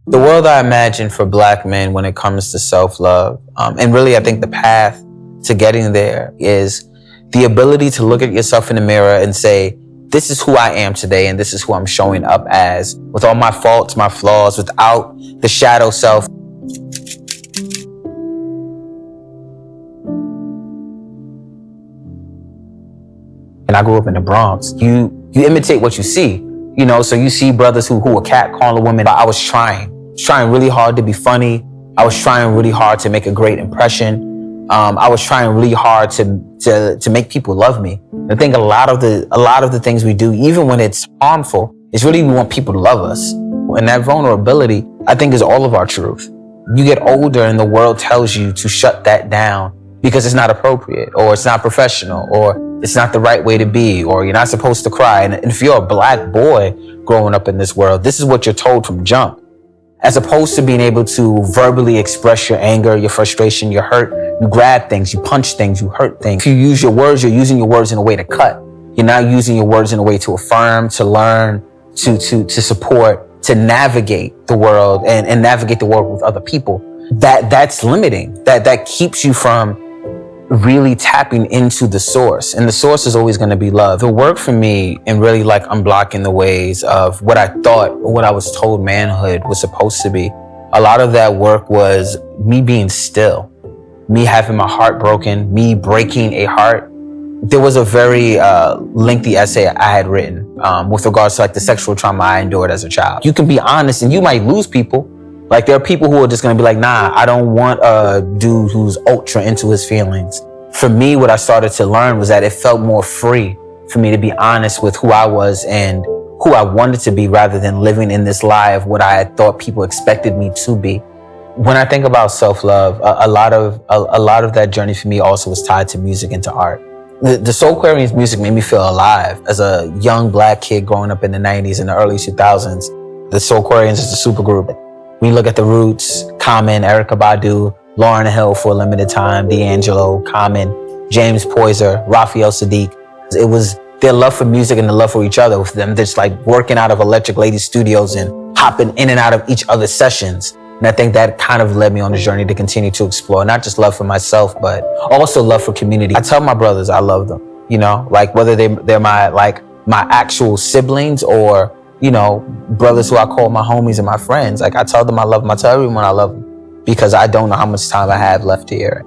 The world I imagine for Black men when it comes to self-love, and really I think the path to getting there is the ability to look at yourself in the mirror and say, this is who I am today and this is who I'm showing up as, with all my faults, my flaws, without the shadow self. And I grew up in the Bronx. You imitate what you see, so you see brothers who were catcalling women. I was trying really hard to be funny. I was trying really hard to make a great impression. I was trying really hard to make people love me. I think a lot of the things we do, even when it's harmful, is really we want people to love us. And that vulnerability, I think, is all of our truth. You get older and the world tells you to shut that down because it's not appropriate, or it's not professional, or it's not the right way to be, or you're not supposed to cry. And if you're a Black boy growing up in this world, this is what you're told from jump. As opposed to being able to verbally express your anger, your frustration, your hurt, you grab things, you punch things, you hurt things. If you use your words, you're using your words in a way to cut. You're not using your words in a way to affirm, to learn, to support, to navigate the world and navigate the world with other people. That's limiting. That keeps you from really tapping into the source. And the source is always going to be love. The work for me in really like unblocking the ways of what I thought, or what I was told manhood was supposed to be. A lot of that work was me being still, me having my heart broken, me breaking a heart. There was a very lengthy essay I had written with regards to like the sexual trauma I endured as a child. You can be honest and you might lose people. Like there are people who are just gonna be like, nah, I don't want a dude who's ultra into his feelings. For me, what I started to learn was that it felt more free for me to be honest with who I was and who I wanted to be, rather than living in this lie of what I had thought people expected me to be. When I think about self-love, a lot of that journey for me also was tied to music and to art. The Soulquarians music made me feel alive. As a young Black kid growing up in the 90s and the early 2000s, the Soulquarians is a supergroup. When you look at the Roots, Common, Erykah Badu, Lauryn Hill for a limited time, D'Angelo, Common, James Poyser, Raphael Sadiq. It was their love for music and the love for each other, with them just like working out of Electric Lady Studios and hopping in and out of each other's sessions. And I think that kind of led me on this journey to continue to explore not just love for myself, but also love for community. I tell my brothers I love them, like whether they're my actual siblings or brothers who I call my homies and my friends. Like I tell them I love them. I tell everyone I love them, because I don't know how much time I have left here.